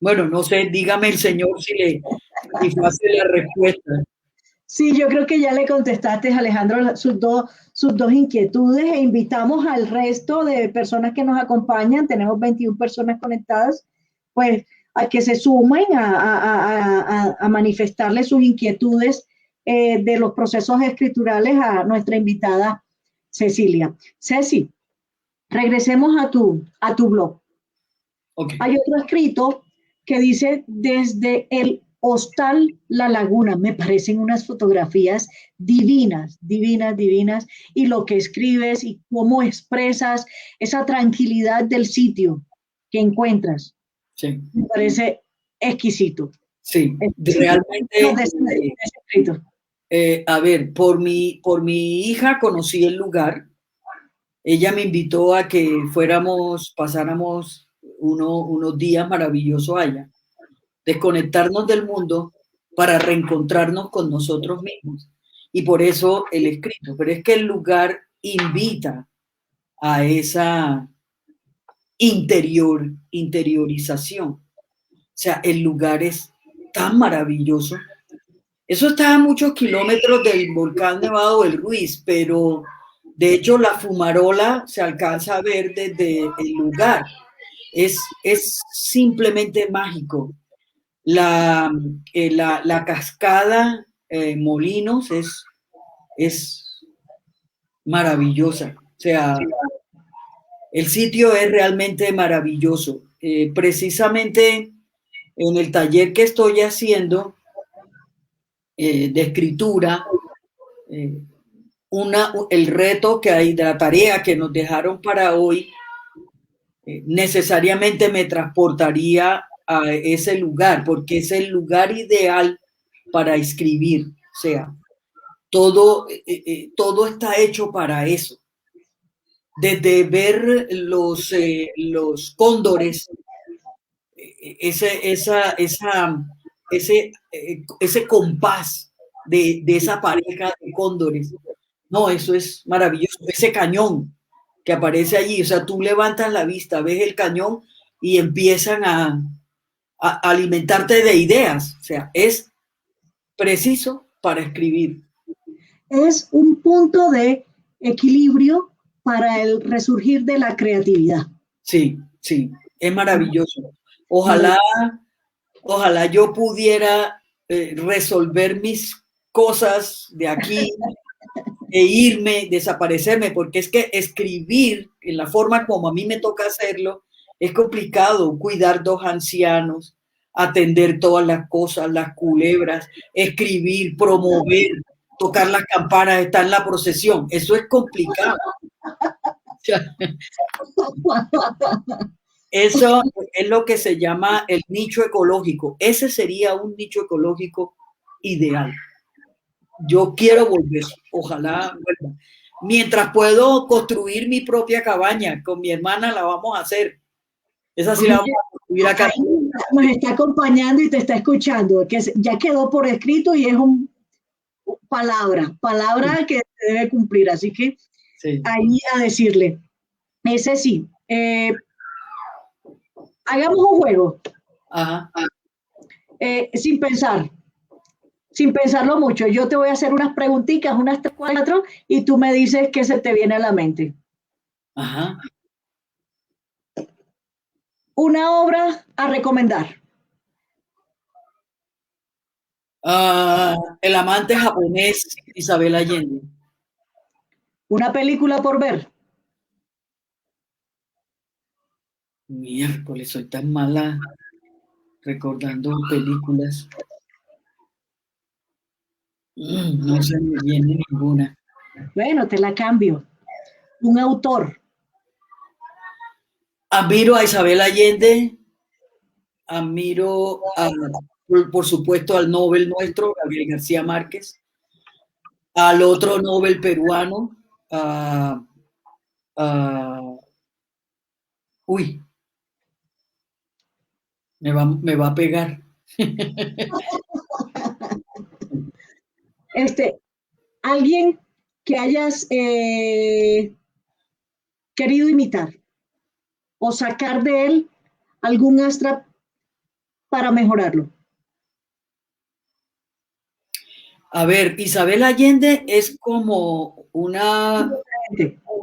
Speaker 2: Bueno, no sé, dígame el señor si le satisface la respuesta.
Speaker 1: Sí, yo creo que ya le contestaste, Alejandro, sus dos inquietudes e invitamos al resto de personas que nos acompañan, tenemos 21 personas conectadas, pues a que se sumen a manifestarle sus inquietudes de los procesos escriturales a nuestra invitada Cecilia. Ceci, regresemos a tu blog.
Speaker 2: Ok.
Speaker 1: Hay otro escrito que dice desde el Hostal La Laguna. Me parecen unas fotografías divinas, divinas, divinas. Y lo que escribes y cómo expresas esa tranquilidad del sitio que encuentras.
Speaker 2: Sí,
Speaker 1: Me parece exquisito.
Speaker 2: sí,
Speaker 1: Exquisito.
Speaker 2: realmente,
Speaker 1: De ese escrito.
Speaker 2: a ver, por mi hija conocí el lugar. Ella me invitó a que pasáramos unos días maravillosos allá, desconectarnos del mundo para reencontrarnos con nosotros mismos. Y por eso el escrito, pero es que el lugar invita a esa interiorización. O sea, el lugar es tan maravilloso. Eso está a muchos kilómetros del volcán Nevado del Ruiz, pero de hecho la fumarola se alcanza a ver desde el lugar. Es simplemente mágico. La cascada Molinos es maravillosa. O sea, el sitio es realmente maravilloso. Precisamente en el taller que estoy haciendo de escritura, eh, el reto que hay de la tarea que nos dejaron para hoy, necesariamente me transportaría a ese lugar, porque es el lugar ideal para escribir. O sea, todo está hecho para eso. Desde ver los cóndores, ese, esa, ese compás de esa pareja de cóndores. No, eso es maravilloso. Ese cañón que aparece allí, o sea, tú levantas la vista, ves el cañón y empiezan a alimentarte de ideas. O sea, es preciso para escribir.
Speaker 1: Es un punto de equilibrio para el resurgir de la creatividad.
Speaker 2: Sí, sí, es maravilloso. Ojalá, ojalá yo pudiera resolver mis cosas de aquí e irme, desaparecerme, porque es que escribir en la forma como a mí me toca hacerlo es complicado. Cuidar dos ancianos, atender todas las cosas, las culebras, escribir, promover, tocar las campanas, estar en la procesión. Eso es complicado. Eso es lo que se llama el nicho ecológico. Ese sería un nicho ecológico ideal. Yo quiero volver, ojalá vuelva. Mientras puedo construir mi propia cabaña con mi hermana, la vamos a hacer. Esa sí la vamos a construir acá.
Speaker 1: Ahí nos está acompañando y te está escuchando, que ya quedó por escrito y es palabra que se debe cumplir. Así que
Speaker 2: Sí.
Speaker 1: ahí a decirle, ese sí, hagamos un juego,
Speaker 2: Ajá.
Speaker 1: sin pensar, sin pensarlo mucho. Yo te voy a hacer unas preguntitas, unas 3, 4, y tú me dices qué se te viene a la mente.
Speaker 2: Ajá.
Speaker 1: Una obra a recomendar.
Speaker 2: El amante japonés, Isabel Allende.
Speaker 1: Una película por ver.
Speaker 2: Miércoles, soy tan mala recordando películas. No se me viene ninguna.
Speaker 1: Bueno, te la cambio. Un autor.
Speaker 2: Admiro a Isabel Allende, admiro por supuesto al Nobel nuestro, Gabriel García Márquez, al otro Nobel peruano, a, a- uy, me va a pegar.
Speaker 1: Alguien que hayas querido imitar o sacar de él algún extra para mejorarlo.
Speaker 2: A ver, Isabel Allende es como un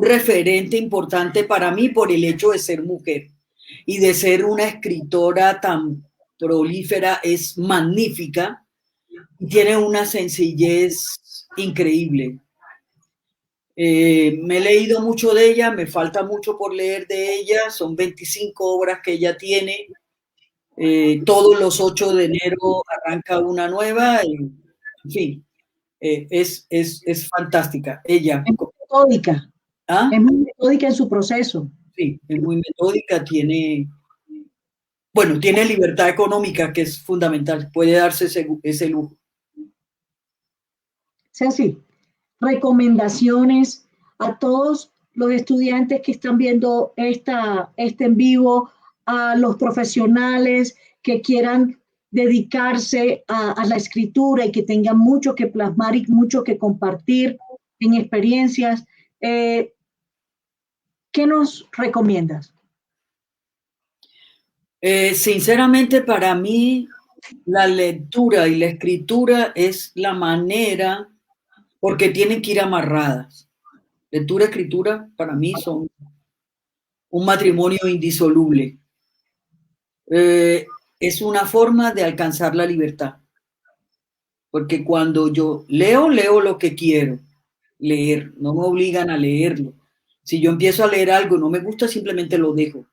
Speaker 2: referente importante para mí por el hecho de ser mujer y de ser una escritora tan prolífera, es magnífica y tiene una sencillez increíble. Me he leído mucho de ella, me falta mucho por leer de ella, son 25 obras que ella tiene. Todos los 8 de enero arranca una nueva, en fin, es fantástica. Ella,
Speaker 1: Es metódica,
Speaker 2: ¿ah?
Speaker 1: es muy metódica en su proceso.
Speaker 2: Sí, es muy metódica, bueno, tiene libertad económica, que es fundamental, puede darse ese lujo.
Speaker 1: Sea así, recomendaciones a todos los estudiantes que están viendo este en vivo, a los profesionales que quieran dedicarse a la escritura y que tengan mucho que plasmar y mucho que compartir en experiencias. Eh, ¿Qué nos recomiendas?
Speaker 2: Sinceramente, para mí, la lectura y la escritura es la manera, porque tienen que ir amarradas. Lectura y escritura para mí son un matrimonio indisoluble. Es una forma de alcanzar la libertad, porque cuando yo leo, leo lo que quiero leer, no me obligan a leerlo. Si yo empiezo a leer algo y no me gusta, simplemente lo dejo.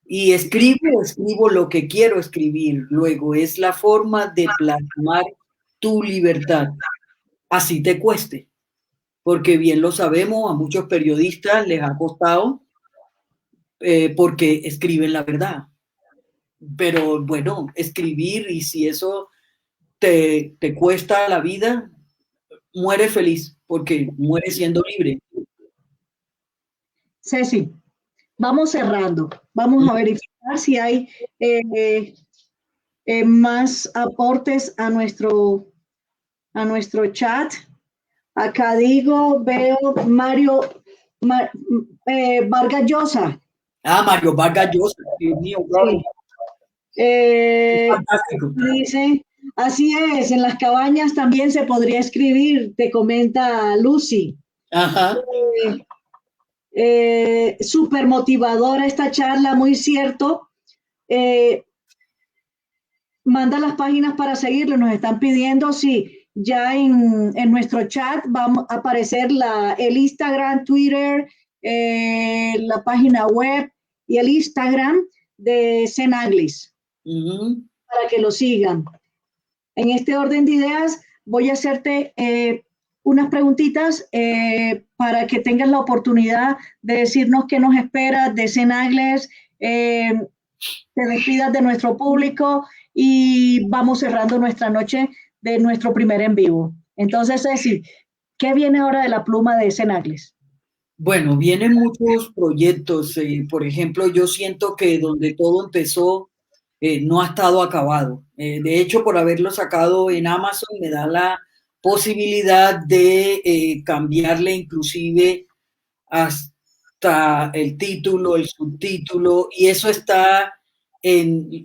Speaker 2: Y escribo lo que quiero escribir. Luego es la forma de plasmar tu libertad, así te cueste, porque bien lo sabemos, a muchos periodistas les ha costado porque escriben la verdad. Pero bueno, escribir y si eso te cuesta la vida, muere feliz porque muere siendo libre.
Speaker 1: Ceci, vamos cerrando. Vamos a verificar si hay eh, más aportes a nuestro chat. Acá digo, veo Mario Mar, Vargas Llosa.
Speaker 2: Ah, Mario Vargas Llosa, Dios mío, wow,
Speaker 1: Sí. Eh,
Speaker 2: fantástico.
Speaker 1: Dice, así es, en las cabañas también se podría escribir, te comenta Lucy.
Speaker 2: Ajá.
Speaker 1: Súper motivadora esta charla, muy cierto. Eh, Manda las páginas para seguirlo, nos están pidiendo si ya en nuestro chat va a aparecer el Instagram, Twitter, la página web y el Instagram de Cenaglis para que lo sigan. En este orden de ideas voy a hacerte unas preguntitas para que tengas la oportunidad de decirnos qué nos espera de Cenagles, te despidas de nuestro público y vamos cerrando nuestra noche de nuestro primer en vivo. Entonces, Ceci, ¿qué viene ahora de la pluma de Cenagles?
Speaker 2: Bueno, vienen muchos proyectos. Por ejemplo, yo siento que donde todo empezó no ha estado acabado. De hecho, por haberlo sacado en Amazon, me da la posibilidad de cambiarle inclusive hasta el título, el subtítulo, y eso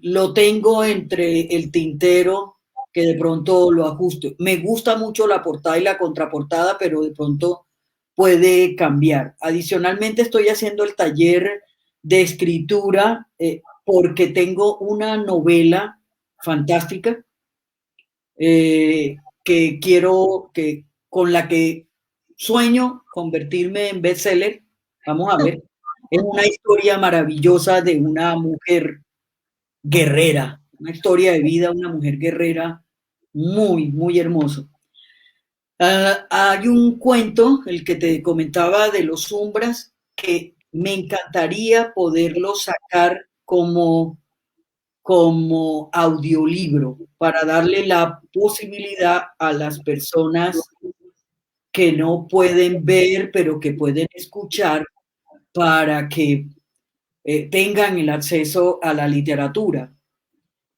Speaker 2: lo tengo entre el tintero que de pronto lo ajusto. Me gusta mucho la portada y la contraportada, pero de pronto puede cambiar. Adicionalmente estoy haciendo el taller de escritura porque tengo una novela fantástica con la que sueño convertirme en bestseller. Vamos a ver. Es una historia maravillosa de una mujer guerrera, una historia de vida, una mujer guerrera muy, muy hermoso. Hay un cuento, el que te comentaba de los Umbras, que me encantaría poderlo sacar como audiolibro para darle la posibilidad a las personas que no pueden ver, pero que pueden escuchar, para que tengan el acceso a la literatura.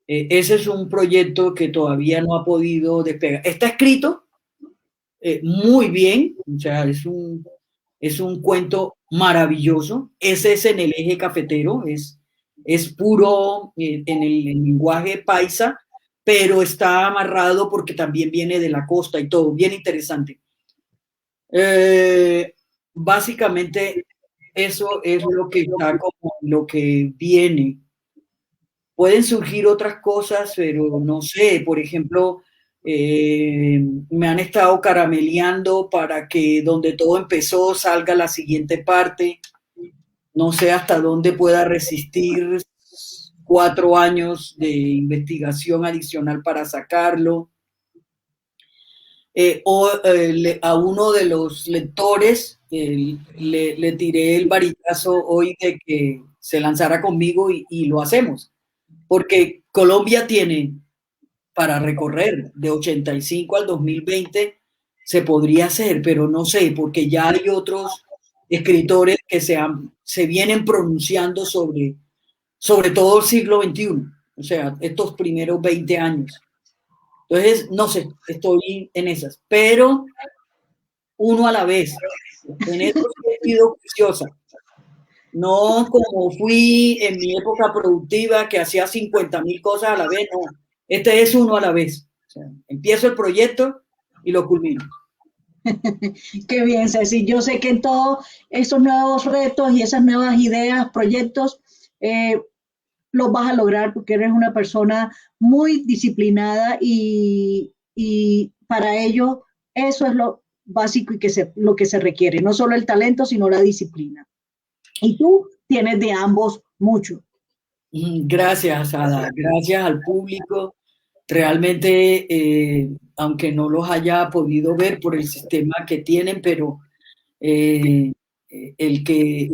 Speaker 2: Ese es un proyecto que todavía no ha podido despegar. Está escrito muy bien, o sea, es un cuento maravilloso. Ese es en el eje cafetero, es puro en el lenguaje paisa, pero está amarrado porque también viene de la costa y todo, bien interesante. Básicamente, eso es lo que está como lo que viene. Pueden surgir otras cosas, pero no sé, por ejemplo, me han estado carameleando para que donde todo empezó salga la siguiente parte. No sé hasta dónde pueda resistir 4 años de investigación adicional para sacarlo. A uno de los lectores le tiré el varitazo hoy de que se lanzara conmigo y lo hacemos, porque Colombia tiene para recorrer de 85 al 2020, se podría hacer, pero no sé, porque ya hay otros escritores que se vienen pronunciando sobre todo el siglo XXI, o sea, estos primeros 20 años. Entonces, no sé, estoy en esas, pero uno a la vez. En eso he sido juiciosa. No como fui en mi época productiva que hacía 50.000 cosas a la vez, no. Este es uno a la vez. O sea, empiezo el proyecto y lo culmino.
Speaker 1: Qué bien, Ceci. Yo sé que en todos esos nuevos retos y esas nuevas ideas, proyectos, los vas a lograr porque eres una persona muy disciplinada y para ello eso es lo básico y lo que se requiere, no solo el talento, sino la disciplina. Y tú tienes de ambos mucho.
Speaker 2: Gracias, Ada. Gracias al público. Realmente, aunque no los haya podido ver por el sistema que tienen, pero eh, el que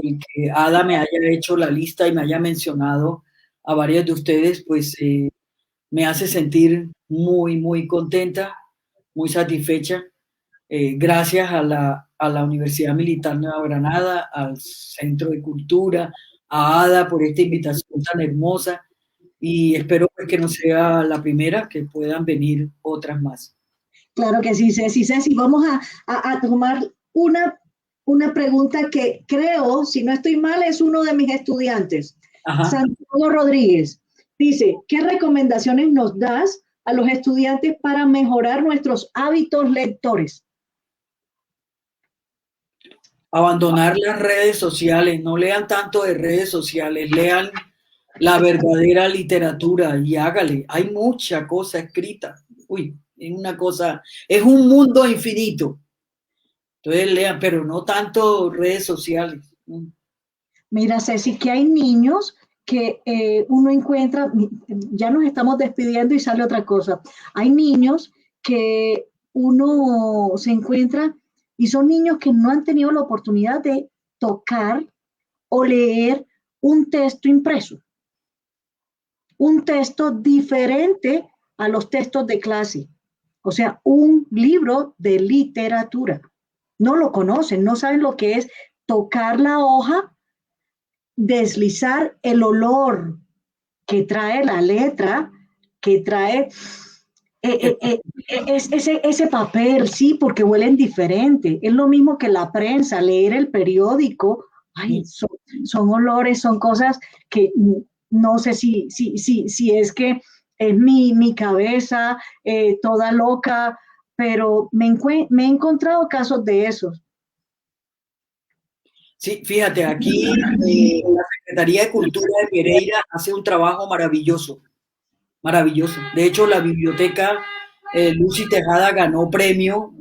Speaker 2: Ada me haya hecho la lista y me haya mencionado a varios de ustedes, pues me hace sentir muy, muy contenta, muy satisfecha. Gracias a la Universidad Militar Nueva Granada, al Centro de Cultura, a Ada por esta invitación tan hermosa, y espero pues, que no sea la primera, que puedan venir otras más.
Speaker 1: Claro que sí, Ceci. Ceci, vamos a tomar una pregunta que creo, si no estoy mal, es uno de mis estudiantes,
Speaker 2: Ajá.
Speaker 1: Santiago Rodríguez. Dice, ¿qué recomendaciones nos das a los estudiantes para mejorar nuestros hábitos lectores?
Speaker 2: Abandonar las redes sociales, no lean tanto de redes sociales, lean la verdadera literatura y hágale. Hay mucha cosa escrita. Uy, es una cosa, es un mundo infinito. Entonces lean, pero no tanto redes sociales.
Speaker 1: Mira, Ceci, que hay niños que uno encuentra, ya nos estamos despidiendo y sale otra cosa. Hay niños que uno se encuentra y son niños que no han tenido la oportunidad de tocar o leer un texto impreso, un texto diferente a los textos de clase, o sea, un libro de literatura. No lo conocen, no saben lo que es tocar la hoja, deslizar el olor que trae la letra, que trae ese papel, sí, porque huelen diferente. Es lo mismo que la prensa, leer el periódico. Ay, son olores, son cosas que no sé si es que es mi cabeza toda loca, pero me he encontrado casos de esos.
Speaker 2: Sí, fíjate, aquí la Secretaría de Cultura de Pereira hace un trabajo maravilloso, maravilloso. De hecho, la biblioteca Lucy Tejada ganó premio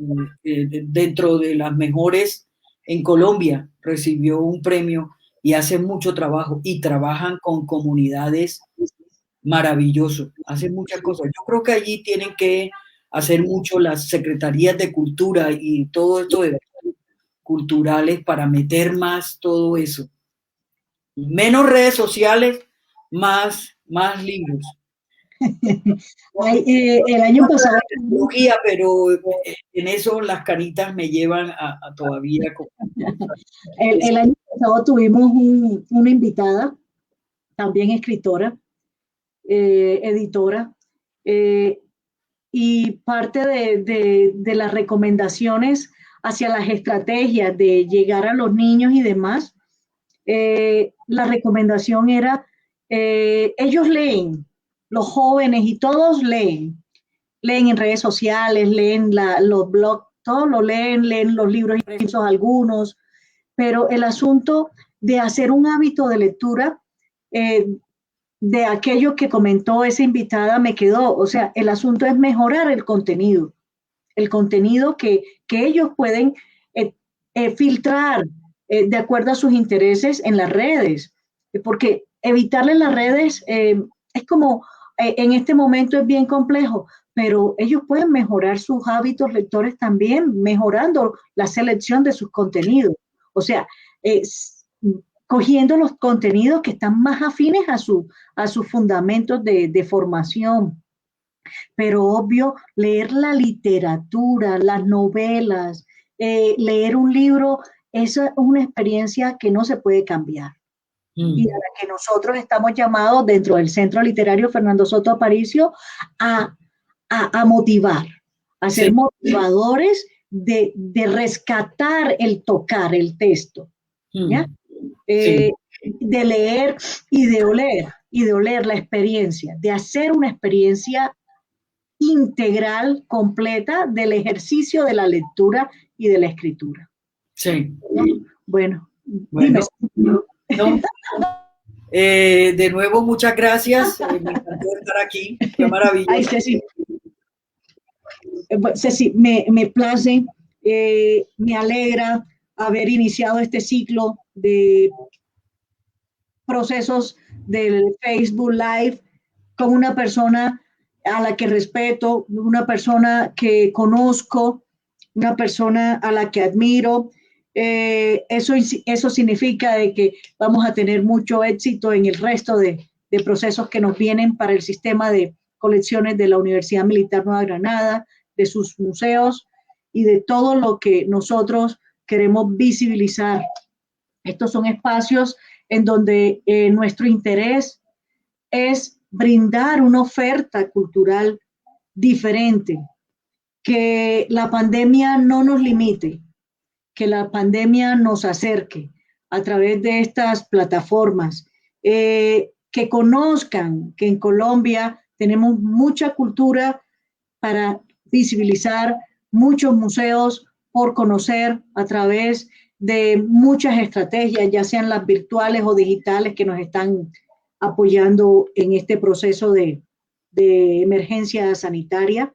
Speaker 2: dentro de las mejores en Colombia, recibió un premio y hace mucho trabajo y trabajan con comunidades maravilloso, hacen muchas cosas. Yo creo que allí tienen que hacer mucho las secretarías de cultura y todo esto de culturales para meter más todo eso. Menos redes sociales, más libros.
Speaker 1: Ay, el año pasado,
Speaker 2: Tecnología, pero en eso las caritas me llevan a todavía.
Speaker 1: el año pasado tuvimos una invitada, también escritora, editora, eh, y parte de las recomendaciones hacia las estrategias de llegar a los niños y demás, la recomendación era, ellos leen, los jóvenes y todos leen en redes sociales, leen los blogs, todos lo leen los libros impresos algunos, pero el asunto de hacer un hábito de lectura, eh, de aquello que comentó esa invitada me quedó, o sea, el asunto es mejorar el contenido que ellos pueden filtrar de acuerdo a sus intereses en las redes, porque evitarle las redes es como, en este momento es bien complejo, pero ellos pueden mejorar sus hábitos lectores también, mejorando la selección de sus contenidos. O sea, cogiendo los contenidos que están más afines a sus fundamentos de formación. Pero obvio, leer la literatura, las novelas, leer un libro, eso es una experiencia que no se puede cambiar. Y a la que nosotros estamos llamados dentro del Centro Literario Fernando Soto Aparicio a motivar, a ser sí, motivadores de rescatar el tocar el texto, ¿ya? Sí. De leer y de oler la experiencia, de hacer una experiencia integral, completa del ejercicio de la lectura y de la escritura.
Speaker 2: Sí.
Speaker 1: Bueno. Dime.
Speaker 2: No. De nuevo, muchas gracias. Me encantó estar aquí. Qué maravilloso.
Speaker 1: Ay, Ceci, me place, me alegra haber iniciado este ciclo de procesos del Facebook Live con una persona a la que respeto, una persona que conozco, una persona a la que admiro. Eso significa de que vamos a tener mucho éxito en el resto de procesos que nos vienen para el sistema de colecciones de la Universidad Militar Nueva Granada, de sus museos y de todo lo que nosotros queremos visibilizar. Estos son espacios en donde nuestro interés es brindar una oferta cultural diferente, que la pandemia no nos limite, que la pandemia nos acerque a través de estas plataformas, que conozcan que en Colombia tenemos mucha cultura para visibilizar, muchos museos por conocer a través de muchas estrategias, ya sean las virtuales o digitales que nos están apoyando en este proceso de emergencia sanitaria,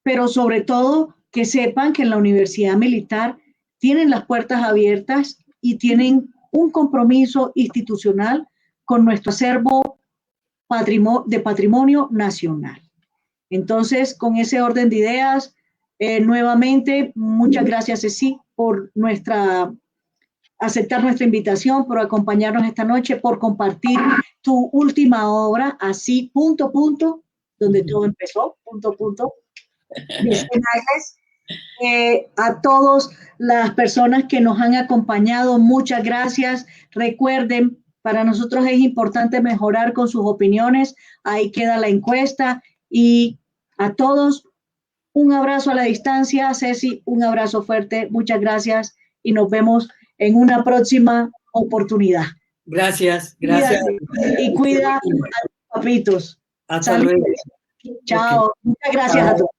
Speaker 1: pero sobre todo que sepan que en la Universidad Militar tienen las puertas abiertas y tienen un compromiso institucional con nuestro acervo de patrimonio nacional. Entonces, con ese orden de ideas, nuevamente, muchas gracias, Ceci, por aceptar nuestra invitación, por acompañarnos esta noche, por compartir tu última obra, así, punto, punto, donde todo empezó, punto, punto. A todas las personas que nos han acompañado, muchas gracias. Recuerden, para nosotros es importante mejorar con sus opiniones. Ahí queda la encuesta y A todos, un abrazo a la distancia. Ceci, un abrazo fuerte. Muchas gracias y nos vemos en una próxima oportunidad.
Speaker 2: Gracias, gracias.
Speaker 1: Y cuida a los papitos.
Speaker 2: Hasta luego.
Speaker 1: Chao.
Speaker 2: Okay.
Speaker 1: Muchas gracias
Speaker 2: Chao.
Speaker 1: a todos.